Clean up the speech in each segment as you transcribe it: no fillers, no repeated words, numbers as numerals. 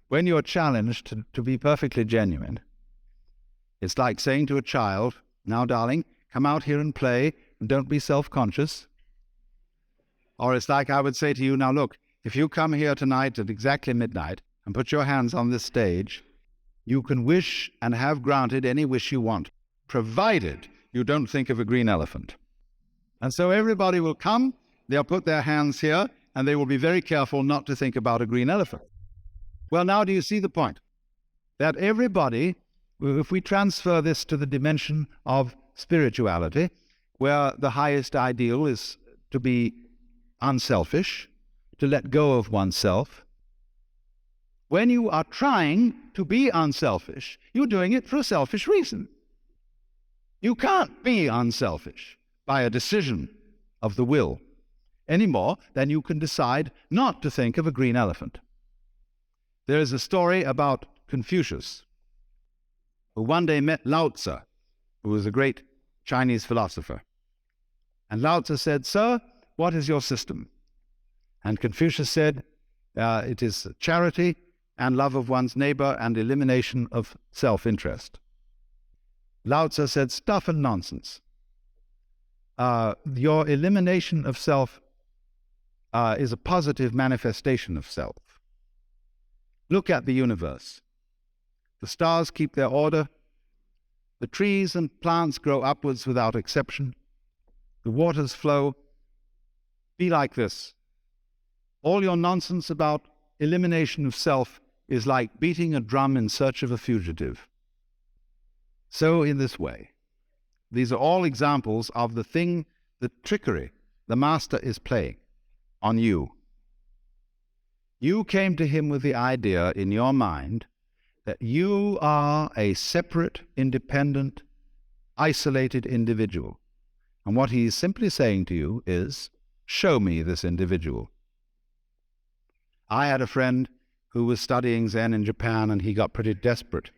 when you're challenged to be perfectly genuine, it's like saying to a child, now darling, come out here and play and don't be self-conscious. Or it's like I would say to you, now look, if you come here tonight at exactly midnight and put your hands on this stage, you can wish and have granted any wish you want, provided you don't think of a green elephant. And so everybody will come, they'll put their hands here, and they will be very careful not to think about a green elephant. Well, now do you see the point? That everybody, if we transfer this to the dimension of spirituality, where the highest ideal is to be unselfish, to let go of oneself, when you are trying to be unselfish, you're doing it for a selfish reason. You can't be unselfish by a decision of the will any more than you can decide not to think of a green elephant. There is a story about Confucius, who one day met Lao Tzu, who was a great Chinese philosopher. And Lao Tzu said, "Sir, what is your system?" And Confucius said, it is charity and love of one's neighbor and elimination of self-interest. Lao Tzu said, "Stuff and nonsense. Your elimination of self is a positive manifestation of self. Look at the universe. The stars keep their order. The trees and plants grow upwards without exception. The waters flow. Be like this. All your nonsense about elimination of self is like beating a drum in search of a fugitive." So in this way, these are all examples of the trickery the master is playing on you. You came to him with the idea in your mind that you are a separate, independent, isolated individual. And what he is simply saying to you is, show me this individual. I had a friend who was studying Zen in Japan, and he got pretty desperate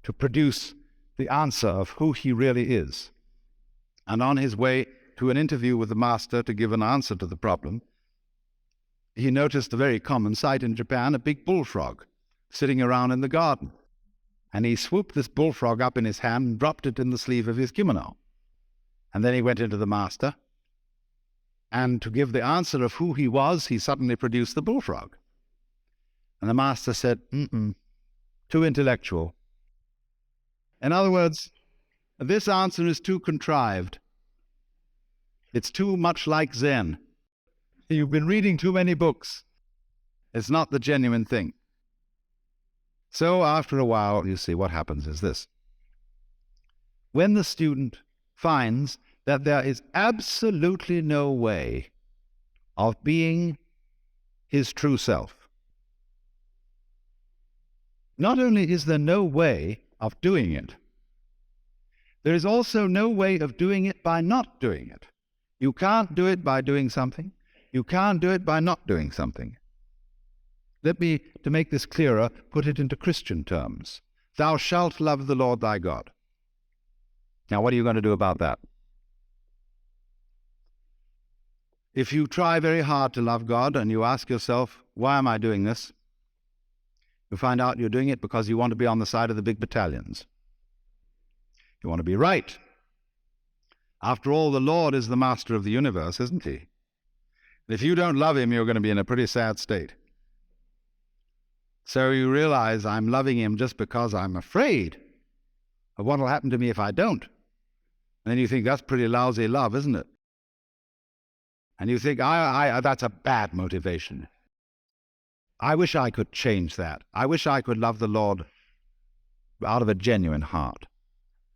to produce the answer of who he really is. And on his way to an interview with the master to give an answer to the problem, he noticed a very common sight in Japan, a big bullfrog sitting around in the garden. And he swooped this bullfrog up in his hand and dropped it in the sleeve of his kimono. And then he went into the master, and to give the answer of who he was, he suddenly produced the bullfrog. And the master said, too intellectual. In other words, this answer is too contrived. It's too much like Zen. You've been reading too many books. It's not the genuine thing. So after a while, you see, what happens is this. When the student finds that there is absolutely no way of being his true self, not only is there no way of doing it, there is also no way of doing it by not doing it. You can't do it by doing something. You can't do it by not doing something. Let me, to make this clearer, put it into Christian terms. Thou shalt love the Lord thy God. Now, what are you going to do about that? If you try very hard to love God and you ask yourself, why am I doing this? You find out you're doing it because you want to be on the side of the big battalions. You want to be right. After all, the Lord is the master of the universe, isn't he? If you don't love him, you're going to be in a pretty sad state. So you realize I'm loving him just because I'm afraid of what will happen to me if I don't. And then you think that's pretty lousy love, isn't it? And you think, that's a bad motivation. I wish I could change that. I wish I could love the Lord out of a genuine heart.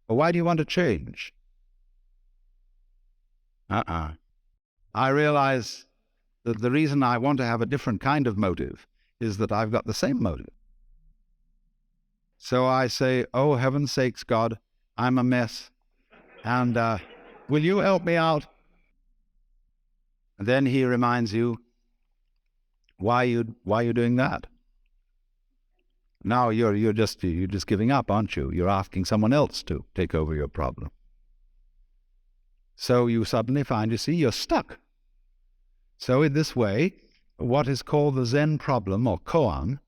But why do you want to change? I realize that the reason I want to have a different kind of motive is that I've got the same motive. So I say, oh, heaven's sakes, God, I'm a mess. And will you help me out? And then he reminds you, why are you doing that? Now you're just giving up, aren't you? You're asking someone else to take over your problem. So you suddenly find, you see, you're stuck. So in this way, what is called the Zen problem, or koan,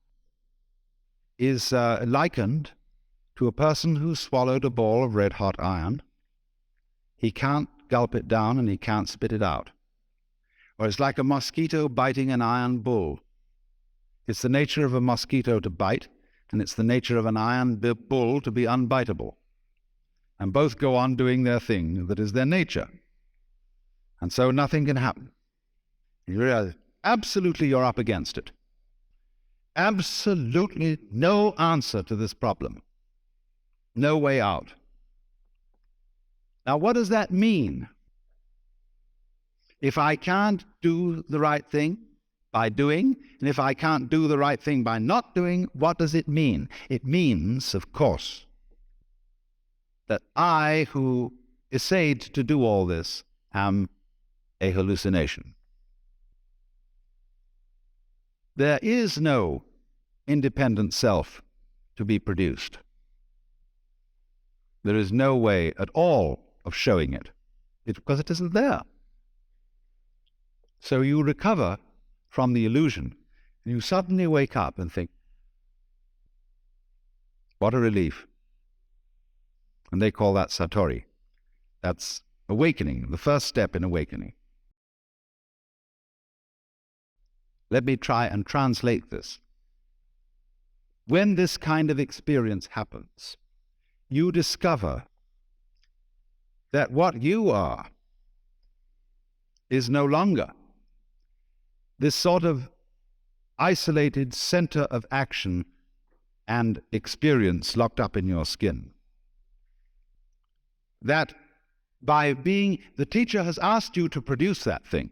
is likened to a person who swallowed a ball of red-hot iron. He can't gulp it down and he can't spit it out. Or it's like a mosquito biting an iron bull. It's the nature of a mosquito to bite, and it's the nature of an iron bull to be unbiteable. And both go on doing their thing that is their nature. And so nothing can happen. You realize, absolutely you're up against it. Absolutely no answer to this problem. No way out. Now, what does that mean? If I can't do the right thing by doing, and if I can't do the right thing by not doing, what does it mean? It means, of course, that I, who essayed to do all this, am a hallucination. There is no independent self to be produced. There is no way at all of showing it, because it isn't there. So you recover from the illusion, and you suddenly wake up and think, what a relief. And they call that satori. That's awakening, the first step in awakening. Let me try and translate this. When this kind of experience happens, you discover that what you are is no longer this sort of isolated center of action and experience locked up in your skin. That by being, the teacher has asked you to produce that thing,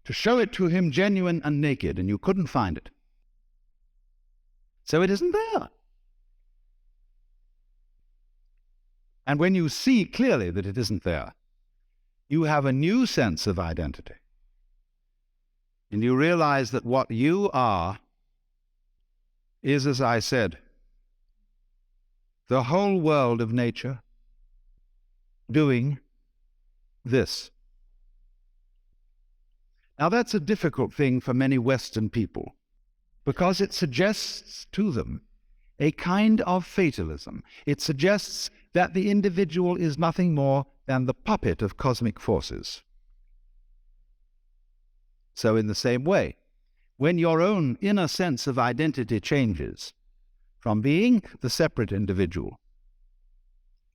to show it to him genuine and naked, and you couldn't find it. So it isn't there. And when you see clearly that it isn't there, you have a new sense of identity. And you realize that what you are is, as I said, the whole world of nature doing this. Now that's a difficult thing for many Western people, because it suggests to them a kind of fatalism. It suggests that the individual is nothing more than the puppet of cosmic forces. So in the same way, when your own inner sense of identity changes from being the separate individual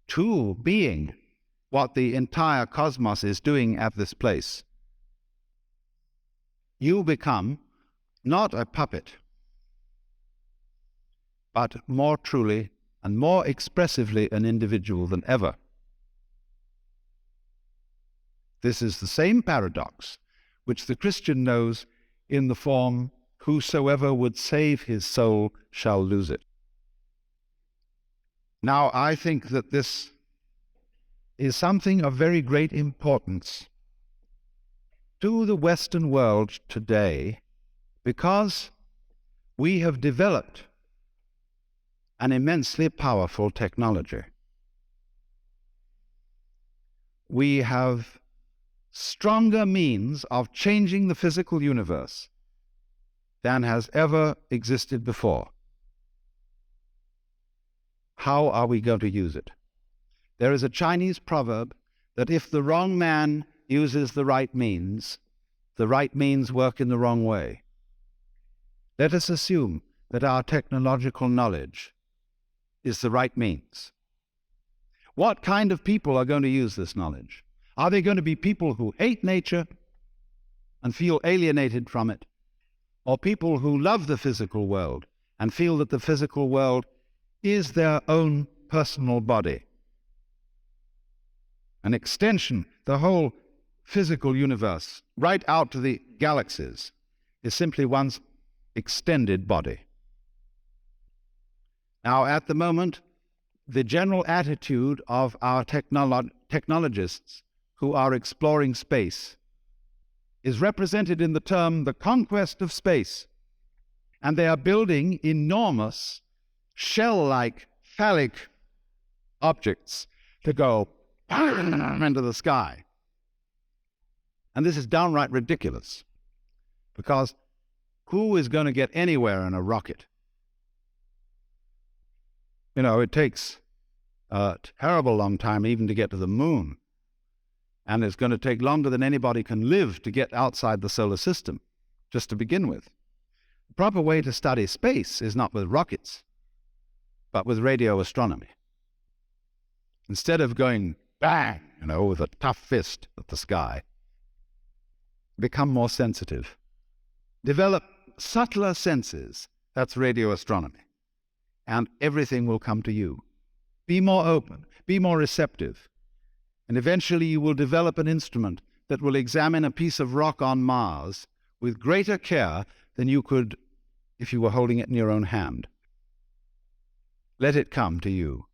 to being what the entire cosmos is doing at this place, you become not a puppet, but more truly and more expressively an individual than ever. This is the same paradox which the Christian knows in the form, whosoever would save his soul shall lose it. Now, I think that this is something of very great importance to the Western world today, because we have developed an immensely powerful technology. We have stronger means of changing the physical universe than has ever existed before. How are we going to use it? There is a Chinese proverb that if the wrong man uses the right means work in the wrong way. Let us assume that our technological knowledge is the right means. What kind of people are going to use this knowledge? Are they going to be people who hate nature and feel alienated from it, or people who love the physical world and feel that the physical world is their own personal body? An extension, the whole physical universe, right out to the galaxies, is simply one's extended body. Now, at the moment, the general attitude of our technologists who are exploring space is represented in the term the conquest of space. And they are building enormous shell-like phallic objects to go into the sky. And this is downright ridiculous, because who is going to get anywhere in a rocket? It takes a terrible long time even to get to the moon. And it's going to take longer than anybody can live to get outside the solar system, just to begin with. The proper way to study space is not with rockets, but with radio astronomy. Instead of going bang, with a tough fist at the sky, become more sensitive. Develop subtler senses. That's radio astronomy. And everything will come to you. Be more open. Be more receptive. And eventually you will develop an instrument that will examine a piece of rock on Mars with greater care than you could if you were holding it in your own hand. Let it come to you.